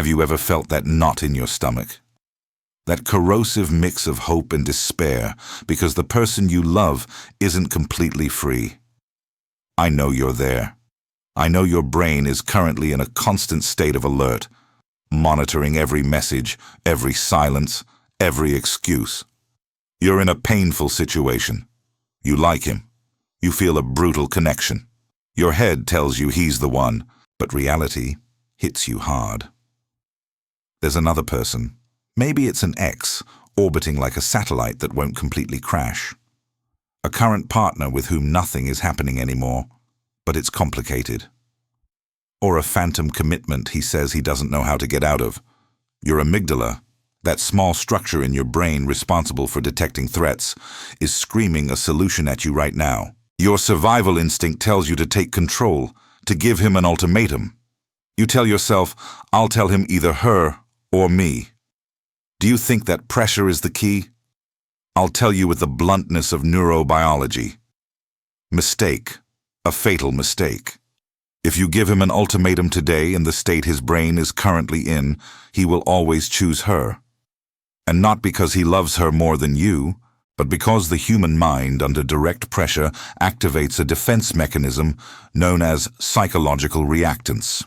Have you ever felt that knot in your stomach? That corrosive mix of hope and despair because the person you love isn't completely free. I know you're there. I know your brain is currently in a constant state of alert, monitoring every message, every silence, every excuse. You're in a painful situation. You like him. You feel a brutal connection. Your head tells you he's the one, but reality hits you hard. There's another person. Maybe it's an ex, orbiting like a satellite that won't completely crash. A current partner with whom nothing is happening anymore, but it's complicated. Or a phantom commitment he says he doesn't know how to get out of. Your amygdala, that small structure in your brain responsible for detecting threats, is screaming a solution at you right now. Your survival instinct tells you to take control, to give him an ultimatum. You tell yourself, I'll tell him either her or me. Do you think that pressure is the key? I'll tell you with the bluntness of neurobiology. Mistake. A fatal mistake. If you give him an ultimatum today in the state his brain is currently in, he will always choose her. And not because he loves her more than you, but because the human mind under direct pressure activates a defense mechanism known as psychological reactance.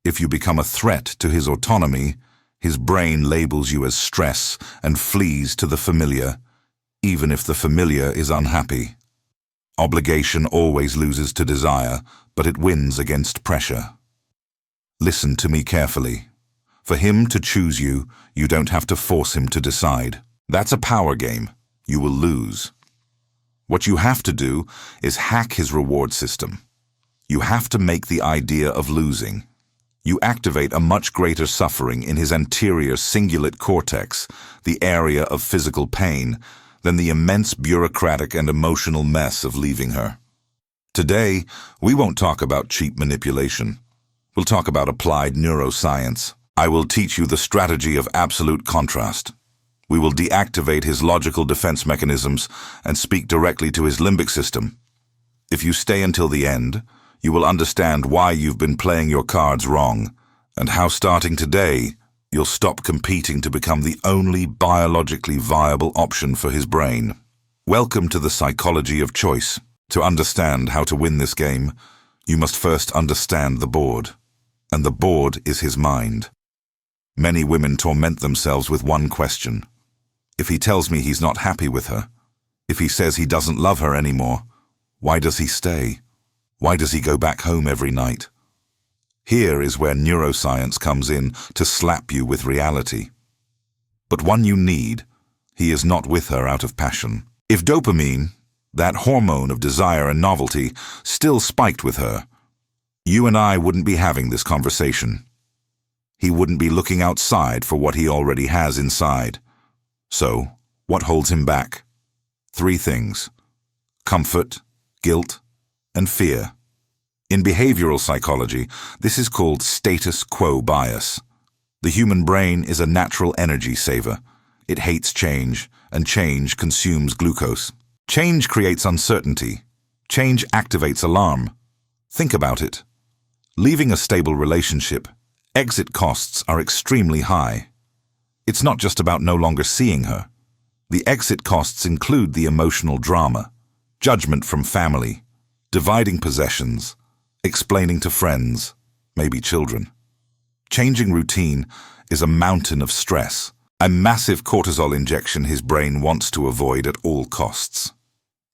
If you become a threat to his autonomy, his brain labels you as stress and flees to the familiar, even if the familiar is unhappy. Obligation always loses to desire, but it wins against pressure. Listen to me carefully. For him to choose you, you don't have to force him to decide. That's a power game. You will lose. What you have to do is hack his reward system. You have to make the idea of losing. You activate a much greater suffering in his anterior cingulate cortex, the area of physical pain, than the immense bureaucratic and emotional mess of leaving her. Today, we won't talk about cheap manipulation. We'll talk about applied neuroscience. I will teach you the strategy of absolute contrast. We will deactivate his logical defense mechanisms and speak directly to his limbic system. If you stay until the end, you will understand why you've been playing your cards wrong, and how starting today, you'll stop competing to become the only biologically viable option for his brain. Welcome to the psychology of choice. To understand how to win this game, you must first understand the board. And the board is his mind. Many women torment themselves with one question. If he tells me he's not happy with her, if he says he doesn't love her anymore, why does he stay? Why does he go back home every night? Here is where neuroscience comes in to slap you with reality. But one you need, he is not with her out of passion. If dopamine, that hormone of desire and novelty, still spiked with her, you and I wouldn't be having this conversation. He wouldn't be looking outside for what he already has inside. So, what holds him back? 3 things: comfort, guilt, and fear. In behavioral psychology, this is called status quo bias. The human brain is a natural energy saver. It hates change, and change consumes glucose. Change creates uncertainty. Change activates alarm. Think about it. Leaving a stable relationship, exit costs are extremely high. It's not just about no longer seeing her. The exit costs include the emotional drama, judgment from family, dividing possessions, explaining to friends, maybe children. Changing routine is a mountain of stress, a massive cortisol injection his brain wants to avoid at all costs.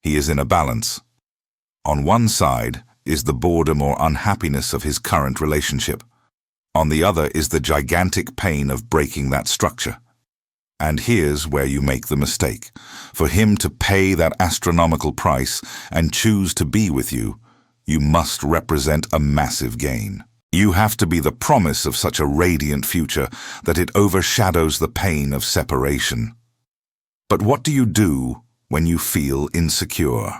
He is in a balance. On one side is the boredom or unhappiness of his current relationship. On the other is the gigantic pain of breaking that structure. And here's where you make the mistake. For him to pay that astronomical price and choose to be with you, you must represent a massive gain. You have to be the promise of such a radiant future that it overshadows the pain of separation. But what do you do when you feel insecure?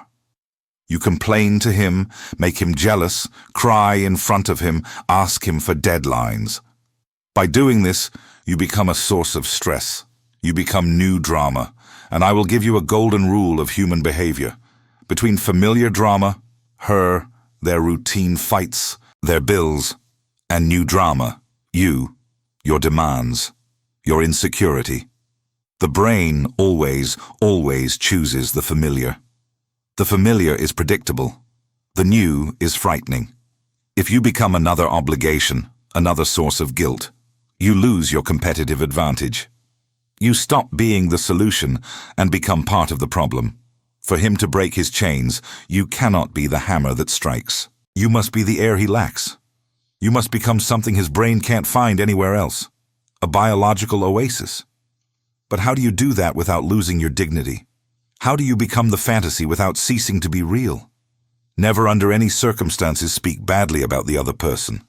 You complain to him, make him jealous, cry in front of him, ask him for deadlines. By doing this, you become a source of stress. You become new drama, and I will give you a golden rule of human behavior. Between familiar drama, her, their routine fights, their bills, and new drama, you, your demands, your insecurity. The brain always chooses the familiar. The familiar is predictable. The new is frightening. If you become another obligation, another source of guilt, you lose your competitive advantage. You stop being the solution and become part of the problem. For him to break his chains, you cannot be the hammer that strikes. You must be the air he lacks. You must become something his brain can't find anywhere else. A biological oasis. But how do you do that without losing your dignity? How do you become the fantasy without ceasing to be real? Never under any circumstances speak badly about the other person.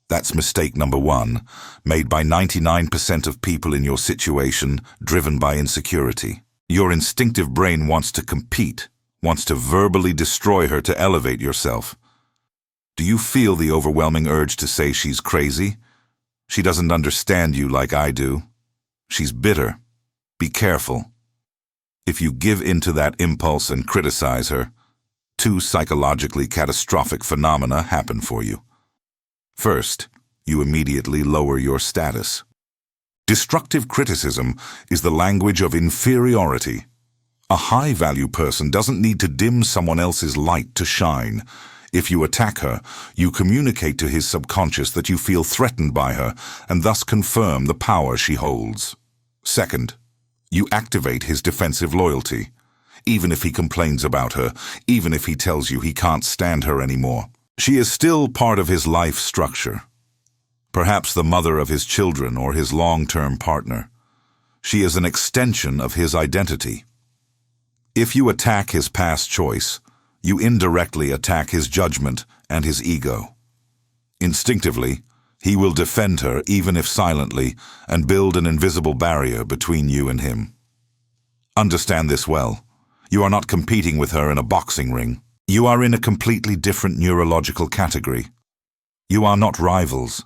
That's mistake number one, made by 99% of people in your situation, driven by insecurity. Your instinctive brain wants to compete, wants to verbally destroy her to elevate yourself. Do you feel the overwhelming urge to say she's crazy? She doesn't understand you like I do. She's bitter. Be careful. If you give in to that impulse and criticize her, two psychologically catastrophic phenomena happen for you. First, you immediately lower your status. Destructive criticism is the language of inferiority. A high-value person doesn't need to dim someone else's light to shine. If you attack her, you communicate to his subconscious that you feel threatened by her and thus confirm the power she holds. Second, you activate his defensive loyalty. Even if he complains about her, even if he tells you he can't stand her anymore, she is still part of his life structure. Perhaps the mother of his children or his long-term partner. She is an extension of his identity. If you attack his past choice, you indirectly attack his judgment and his ego. Instinctively, he will defend her even if silently and build an invisible barrier between you and him. Understand this well. You are not competing with her in a boxing ring. You are in a completely different neurological category. You are not rivals.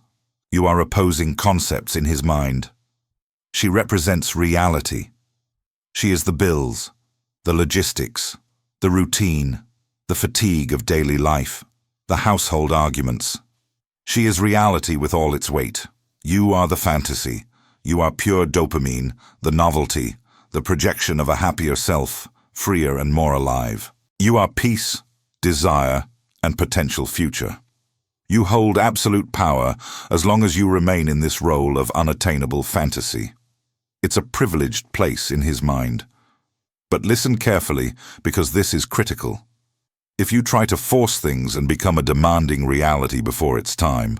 You are opposing concepts in his mind. She represents reality. She is the bills, the logistics, the routine, the fatigue of daily life, the household arguments. She is reality with all its weight. You are the fantasy. You are pure dopamine, the novelty, the projection of a happier self, freer and more alive. You are peace, desire, and potential future. You hold absolute power as long as you remain in this role of unattainable fantasy. It's a privileged place in his mind. But listen carefully, because this is critical. If you try to force things and become a demanding reality before it's time,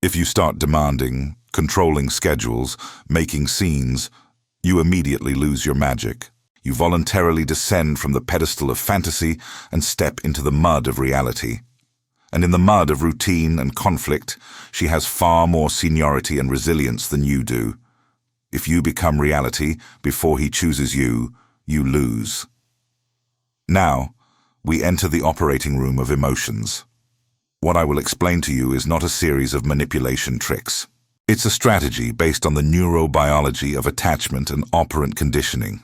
if you start demanding, controlling schedules, making scenes, you immediately lose your magic. You voluntarily descend from the pedestal of fantasy and step into the mud of reality. And in the mud of routine and conflict, she has far more seniority and resilience than you do. If you become reality before he chooses you, you lose. Now, we enter the operating room of emotions. What I will explain to you is not a series of manipulation tricks. It's a strategy based on the neurobiology of attachment and operant conditioning.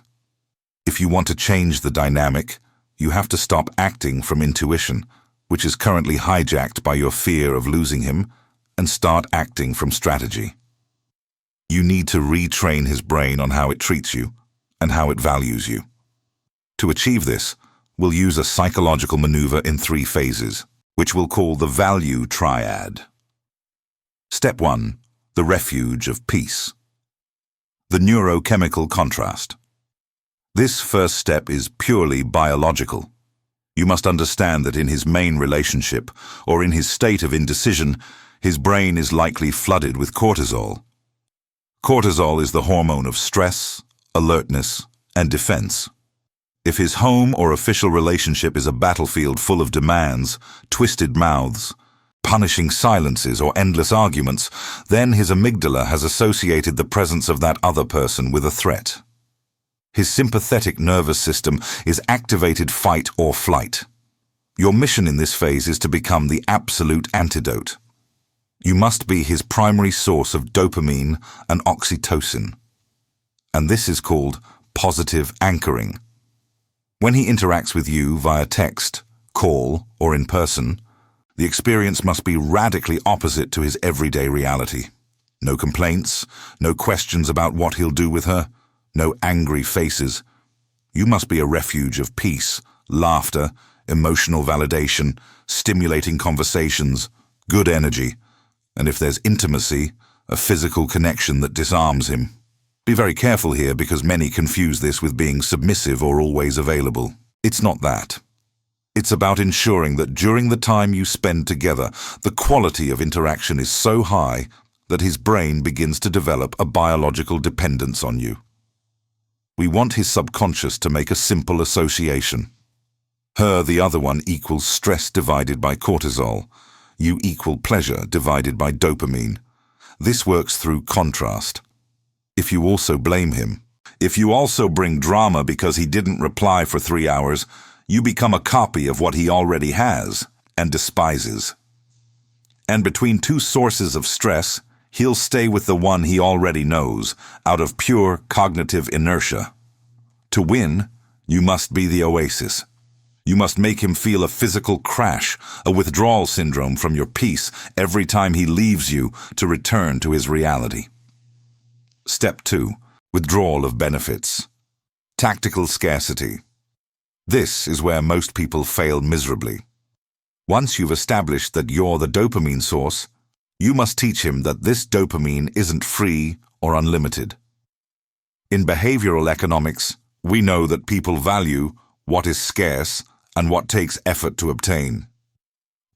If you want to change the dynamic, you have to stop acting from intuition, which is currently hijacked by your fear of losing him, and start acting from strategy. You need to retrain his brain on how it treats you and how it values you. To achieve this, we'll use a psychological maneuver in 3 phases, which we'll call the value triad. Step 1. The refuge of peace. The neurochemical contrast. This first step is purely biological. You must understand that in his main relationship, or in his state of indecision, his brain is likely flooded with cortisol. Cortisol is the hormone of stress, alertness, and defense. If his home or official relationship is a battlefield full of demands, twisted mouths, punishing silences, or endless arguments, then his amygdala has associated the presence of that other person with a threat. His sympathetic nervous system is activated fight or flight. Your mission in this phase is to become the absolute antidote. You must be his primary source of dopamine and oxytocin. And this is called positive anchoring. When he interacts with you via text, call, or in person, the experience must be radically opposite to his everyday reality. No complaints, no questions about what he'll do with her, no angry faces. You must be a refuge of peace, laughter, emotional validation, stimulating conversations, good energy, and if there's intimacy, a physical connection that disarms him. Be very careful here because many confuse this with being submissive or always available. It's not that. It's about ensuring that during the time you spend together, the quality of interaction is so high that his brain begins to develop a biological dependence on you. We want his subconscious to make a simple association. Her, the other one, equals stress divided by cortisol. You equal pleasure divided by dopamine. This works through contrast. If you also blame him, if you also bring drama because he didn't reply for 3 hours, you become a copy of what he already has and despises. And between two sources of stress, he'll stay with the one he already knows, out of pure cognitive inertia. To win, you must be the oasis. You must make him feel a physical crash, a withdrawal syndrome from your peace every time he leaves you to return to his reality. Step 2. Withdrawal of benefits. Tactical scarcity. This is where most people fail miserably. Once you've established that you're the dopamine source, you must teach him that this dopamine isn't free or unlimited. In behavioral economics, we know that people value what is scarce and what takes effort to obtain.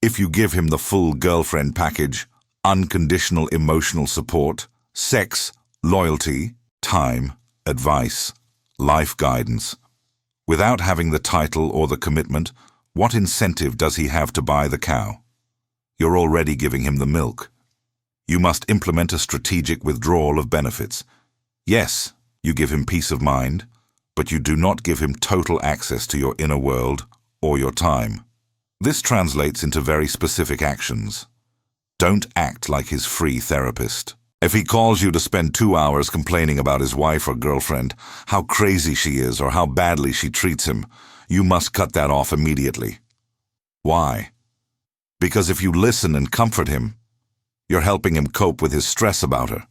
If you give him the full girlfriend package, unconditional emotional support, sex, loyalty, time, advice, life guidance, without having the title or the commitment, what incentive does he have to buy the cow? You're already giving him the milk. You must implement a strategic withdrawal of benefits. Yes, you give him peace of mind, but you do not give him total access to your inner world or your time. This translates into very specific actions. Don't act like his free therapist. If he calls you to spend 2 hours complaining about his wife or girlfriend, how crazy she is or how badly she treats him, you must cut that off immediately. Why? Because if you listen and comfort him, you're helping him cope with his stress about her.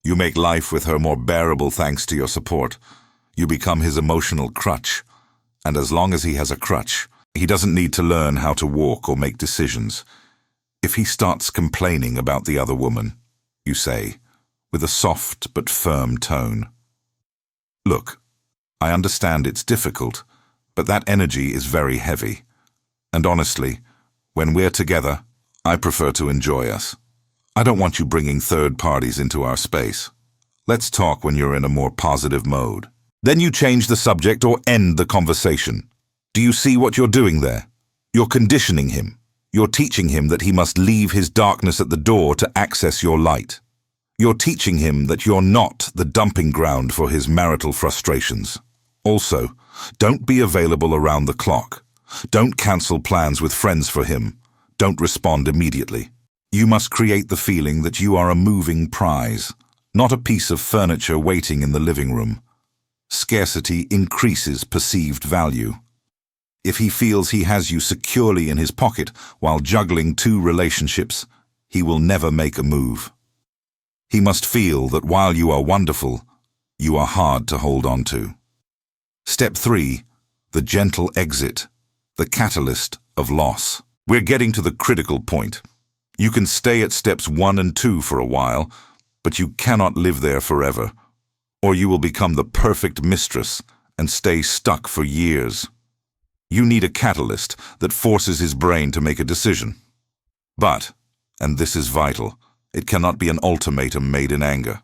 You make life with her more bearable thanks to your support. You become his emotional crutch, and as long as he has a crutch, he doesn't need to learn how to walk or make decisions. If he starts complaining about the other woman, you say, with a soft but firm tone, "Look, I understand it's difficult, but that energy is very heavy. And honestly, when we're together, I prefer to enjoy us. I don't want you bringing third parties into our space. Let's talk when you're in a more positive mode." Then you change the subject or end the conversation. Do you see what you're doing there? You're conditioning him. You're teaching him that he must leave his darkness at the door to access your light. You're teaching him that you're not the dumping ground for his marital frustrations. Also, don't be available around the clock. Don't cancel plans with friends for him. Don't respond immediately. You must create the feeling that you are a moving prize, not a piece of furniture waiting in the living room. Scarcity increases perceived value. If he feels he has you securely in his pocket while juggling 2 relationships, he will never make a move. He must feel that while you are wonderful, you are hard to hold on to. Step 3. The gentle exit, the catalyst of loss. We're getting to the critical point. You can stay at steps 1 and 2 for a while, but you cannot live there forever, or you will become the perfect mistress and stay stuck for years. You need a catalyst that forces his brain to make a decision. But, and this is vital, it cannot be an ultimatum made in anger.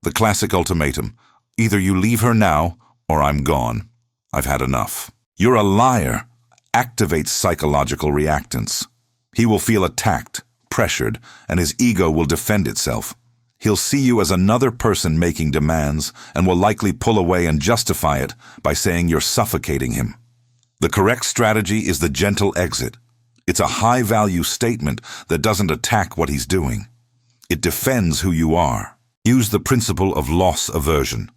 The classic ultimatum, either you leave her now or I'm gone. I've had enough. You're a liar. Activates psychological reactance. He will feel attacked, pressured, and his ego will defend itself. He'll see you as another person making demands and will likely pull away and justify it by saying you're suffocating him. The correct strategy is the gentle exit. It's a high-value statement that doesn't attack what he's doing. It defends who you are. Use the principle of loss aversion.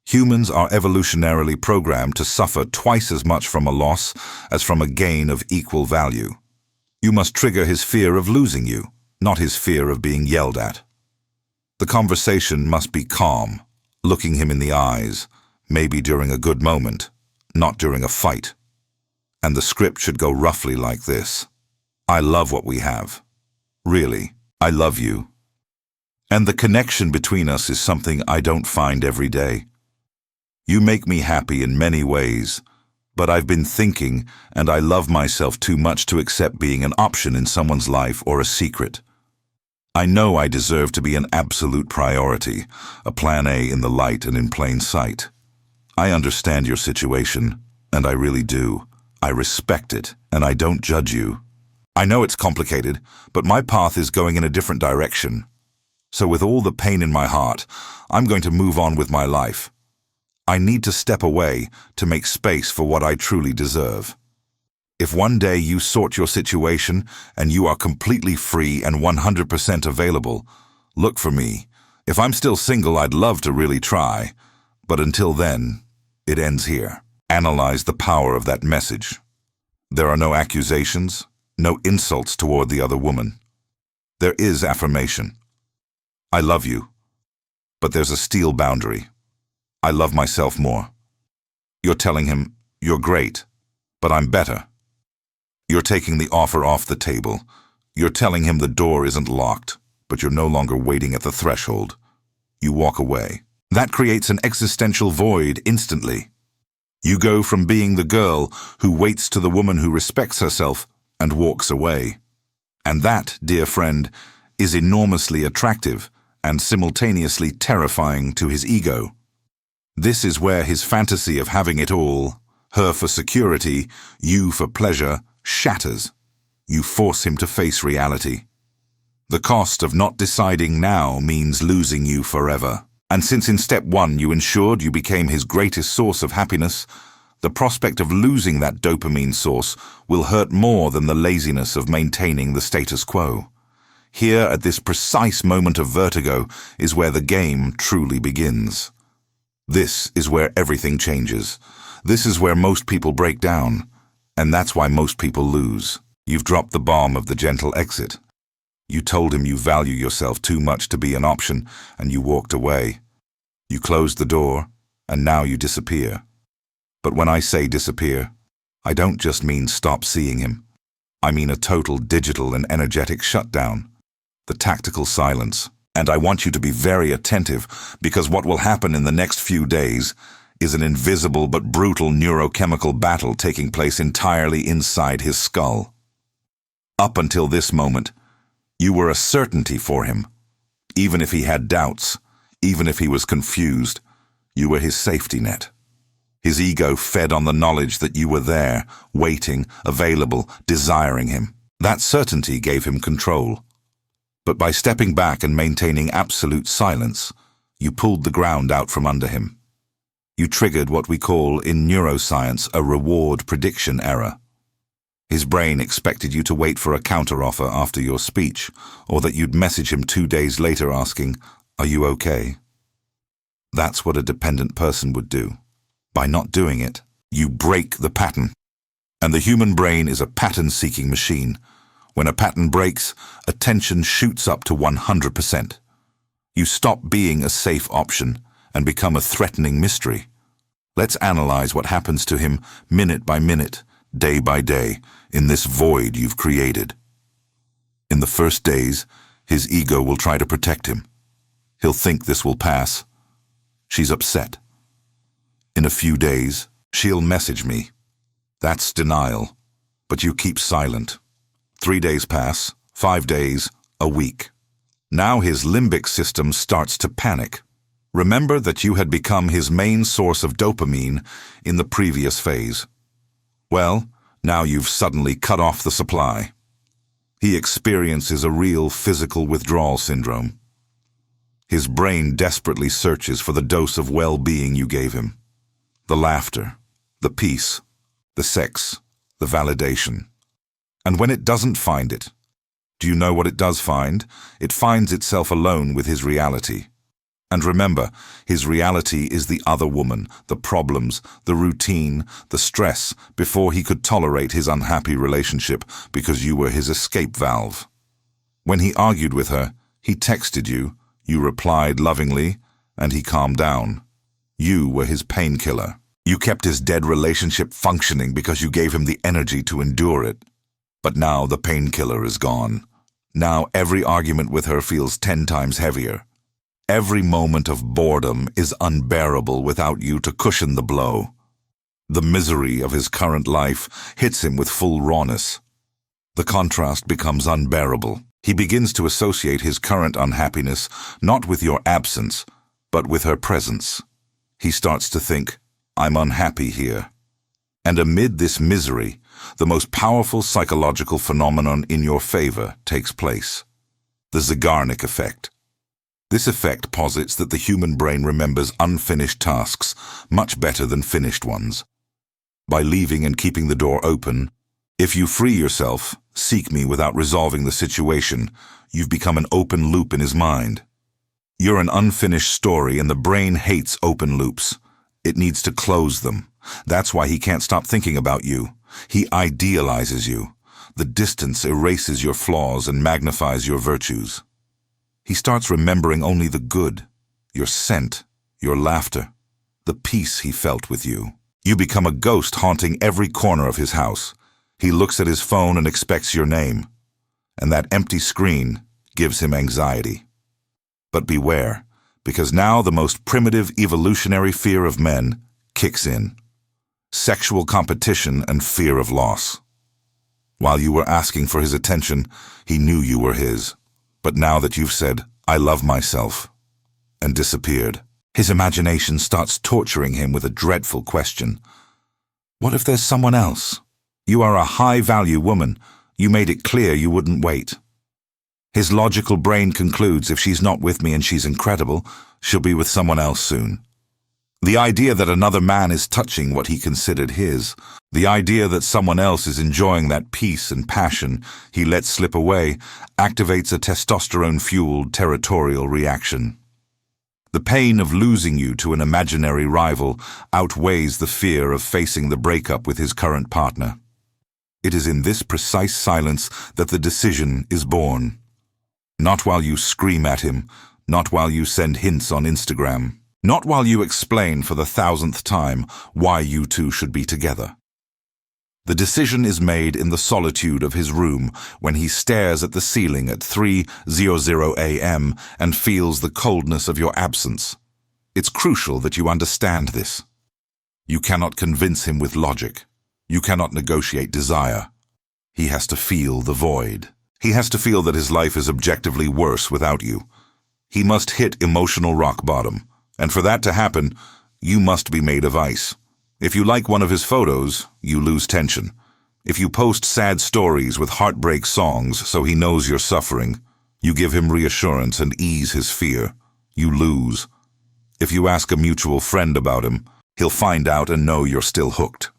Humans are evolutionarily programmed to suffer twice as much from a loss as from a gain of equal value. You must trigger his fear of losing you, not his fear of being yelled at. The conversation must be calm, looking him in the eyes, maybe during a good moment, not during a fight. And the script should go roughly like this. I love what we have. Really, I love you. And the connection between us is something I don't find every day. You make me happy in many ways, but I've been thinking, and I love myself too much to accept being an option in someone's life or a secret. I know I deserve to be an absolute priority, a plan A in the light and in plain sight. I understand your situation, and I really do. I respect it, and I don't judge you. I know it's complicated, but my path is going in a different direction. So with all the pain in my heart, I'm going to move on with my life. I need to step away to make space for what I truly deserve. If one day you sort your situation and you are completely free and 100% available, look for me. If I'm still single, I'd love to really try. But until then, it ends here. Analyze the power of that message. There are no accusations, no insults toward the other woman. There is affirmation. I love you, but there's a steel boundary. I love myself more. You're telling him, you're great, but I'm better. You're taking the offer off the table. You're telling him the door isn't locked, but you're no longer waiting at the threshold. You walk away. That creates an existential void instantly. You go from being the girl who waits to the woman who respects herself and walks away. And that, dear friend, is enormously attractive and simultaneously terrifying to his ego. This is where his fantasy of having it all, her for security, you for pleasure, shatters. You force him to face reality. The cost of not deciding now means losing you forever. And since in step 1 you ensured you became his greatest source of happiness, the prospect of losing that dopamine source will hurt more than the laziness of maintaining the status quo. Here, at this precise moment of vertigo, is where the game truly begins. This is where everything changes. This is where most people break down. And that's why most people lose. You've dropped the bomb of the gentle exit. You told him you value yourself too much to be an option, and you walked away. You closed the door, and now you disappear. But when I say disappear, I don't just mean stop seeing him. I mean a total digital and energetic shutdown. The tactical silence. And I want you to be very attentive, because what will happen in the next few days is an invisible but brutal neurochemical battle taking place entirely inside his skull. Up until this moment, you were a certainty for him. Even if he had doubts, even if he was confused, you were his safety net. His ego fed on the knowledge that you were there, waiting, available, desiring him. That certainty gave him control. But by stepping back and maintaining absolute silence, you pulled the ground out from under him. You triggered what we call in neuroscience a reward prediction error. His brain expected you to wait for a counteroffer after your speech, or that you'd message him 2 days later asking, "Are you okay?" That's what a dependent person would do. By not doing it, you break the pattern. And the human brain is a pattern-seeking machine. When a pattern breaks, attention shoots up to 100%. You stop being a safe option and become a threatening mystery. Let's analyze what happens to him minute by minute, day by day, in this void you've created. In the first days, his ego will try to protect him. He'll think this will pass. She's upset. In a few days, she'll message me. That's denial, but you keep silent. 3 days pass, 5 days, a week. Now his limbic system starts to panic. Remember that you had become his main source of dopamine in the previous phase. Well, now you've suddenly cut off the supply. He experiences a real physical withdrawal syndrome. His brain desperately searches for the dose of well-being you gave him. The laughter, the peace, the sex, the validation. And when it doesn't find it, do you know what it does find? It finds itself alone with his reality. And remember, his reality is the other woman, the problems, the routine, the stress, before he could tolerate his unhappy relationship because you were his escape valve. When he argued with her, he texted you, You replied lovingly, and he calmed down. You were his painkiller. You kept his dead relationship functioning because you gave him the energy to endure it. But now the painkiller is gone. Now every argument with her feels 10 times heavier. Every moment of boredom is unbearable without you to cushion the blow. The misery of his current life hits him with full rawness. The contrast becomes unbearable. He begins to associate his current unhappiness not with your absence, but with her presence. He starts to think, I'm unhappy here. And amid this misery, the most powerful psychological phenomenon in your favor takes place. The Zeigarnik effect. This effect posits that the human brain remembers unfinished tasks much better than finished ones. By leaving and keeping the door open, if you free yourself, seek me without resolving the situation, you've become an open loop in his mind. You're an unfinished story, and the brain hates open loops. It needs to close them. That's why he can't stop thinking about you. He idealizes you. The distance erases your flaws and magnifies your virtues. He starts remembering only the good, your scent, your laughter, the peace he felt with you. You become a ghost haunting every corner of his house. He looks at his phone and expects your name. And that empty screen gives him anxiety. But beware, because now the most primitive evolutionary fear of men kicks in. Sexual competition and fear of loss. While you were asking for his attention, he knew you were his. But now that you've said, I love myself, and disappeared, his imagination starts torturing him with a dreadful question. What if there's someone else? You are a high-value woman. You made it clear you wouldn't wait. His logical brain concludes if she's not with me and she's incredible, she'll be with someone else soon. The idea that another man is touching what he considered his, the idea that someone else is enjoying that peace and passion he let slip away, activates a testosterone-fueled territorial reaction. The pain of losing you to an imaginary rival outweighs the fear of facing the breakup with his current partner. It is in this precise silence that the decision is born. Not while you scream at him, not while you send hints on Instagram. Not while you explain for the 1000th time why you two should be together. The decision is made in the solitude of his room when he stares at the ceiling at 3:00 a.m. and feels the coldness of your absence. It's crucial that you understand this. You cannot convince him with logic. You cannot negotiate desire. He has to feel the void. He has to feel that his life is objectively worse without you. He must hit emotional rock bottom. And for that to happen, you must be made of ice. If you like one of his photos, you lose tension. If you post sad stories with heartbreak songs so he knows you're suffering, you give him reassurance and ease his fear. You lose. If you ask a mutual friend about him, he'll find out and know you're still hooked.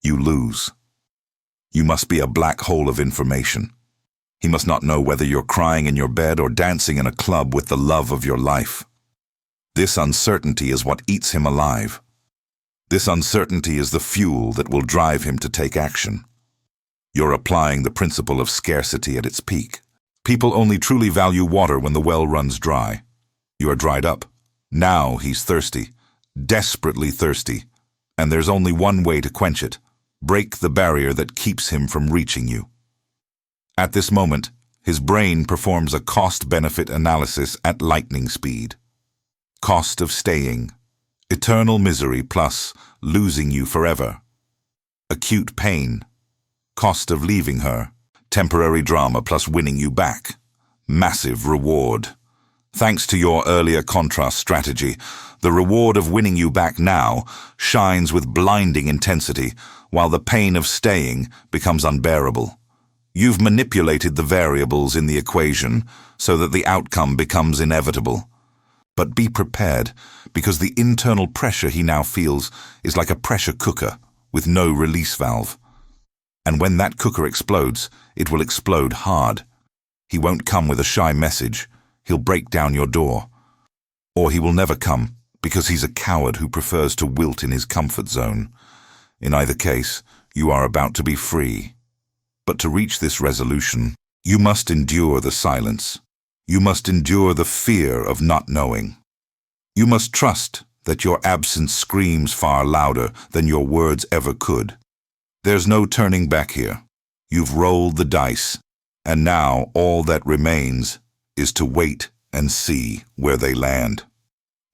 You lose. You must be a black hole of information. He must not know whether you're crying in your bed or dancing in a club with the love of your life. This uncertainty is what eats him alive. This uncertainty is the fuel that will drive him to take action. You're applying the principle of scarcity at its peak. People only truly value water when the well runs dry. You are dried up. Now he's thirsty, desperately thirsty, and there's only one way to quench it: break the barrier that keeps him from reaching you. At this moment, his brain performs a cost-benefit analysis at lightning speed. Cost of staying, eternal misery plus losing you forever. Acute pain, cost of leaving her, temporary drama plus winning you back. Massive reward. Thanks to your earlier contrast strategy, the reward of winning you back now shines with blinding intensity, while the pain of staying becomes unbearable. You've manipulated the variables in the equation so that the outcome becomes inevitable. But be prepared, because the internal pressure he now feels is like a pressure cooker with no release valve. And when that cooker explodes, it will explode hard. He won't come with a shy message. He'll break down your door. Or he will never come, because he's a coward who prefers to wilt in his comfort zone. In either case, you are about to be free. But to reach this resolution, you must endure the silence. You must endure the fear of not knowing. You must trust that your absence screams far louder than your words ever could. There's no turning back here. You've rolled the dice, and now all that remains is to wait and see where they land.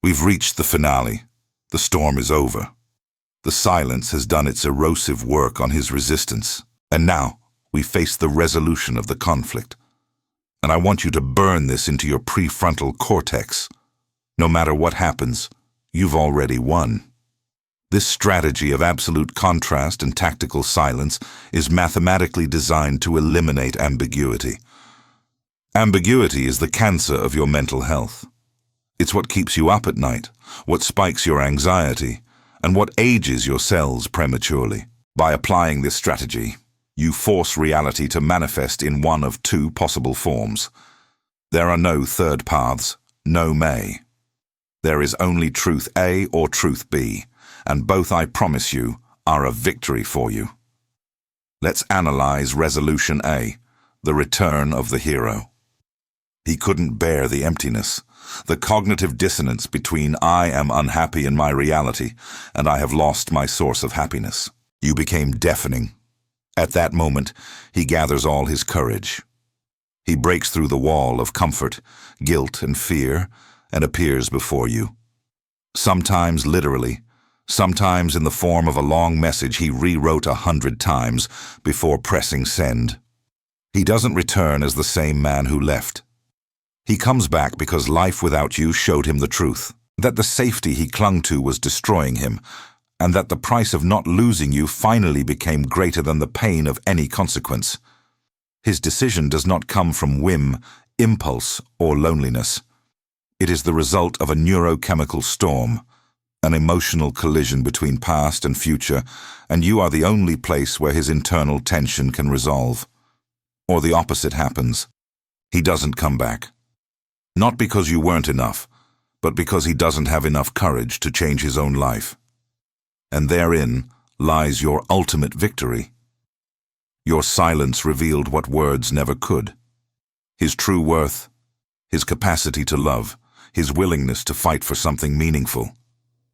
We've reached the finale. The storm is over. The silence has done its erosive work on his resistance, and now we face the resolution of the conflict. And I want you to burn this into your prefrontal cortex. No matter what happens, you've already won. This strategy of absolute contrast and tactical silence is mathematically designed to eliminate ambiguity. Ambiguity is the cancer of your mental health. It's what keeps you up at night, what spikes your anxiety, and what ages your cells prematurely. By applying this strategy, you force reality to manifest in one of two possible forms. There are no third paths, no may. There is only truth A or truth B, and both, I promise you, are a victory for you. Let's analyze resolution A, the return of the hero. He couldn't bear the emptiness, the cognitive dissonance between I am unhappy in my reality and I have lost my source of happiness. You became deafening. At that moment, he gathers all his courage. He breaks through the wall of comfort, guilt, and fear and appears before you. Sometimes literally, sometimes in the form of a long message he rewrote 100 times before pressing send. He doesn't return as the same man who left. He comes back because life without you showed him the truth, that the safety he clung to was destroying him, and that the price of not losing you finally became greater than the pain of any consequence. His decision does not come from whim, impulse, or loneliness. It is the result of a neurochemical storm, an emotional collision between past and future, and you are the only place where his internal tension can resolve. Or the opposite happens. He doesn't come back. Not because you weren't enough, but because he doesn't have enough courage to change his own life. And therein lies your ultimate victory. Your silence revealed what words never could. His true worth, his capacity to love, his willingness to fight for something meaningful.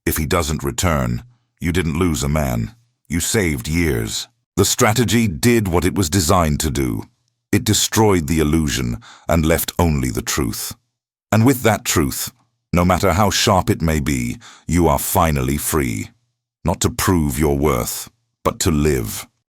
If he doesn't return, you didn't lose a man. You saved years. The strategy did what it was designed to do. It destroyed the illusion and left only the truth. And with that truth, no matter how sharp it may be, you are finally free. Not to prove your worth, but to live.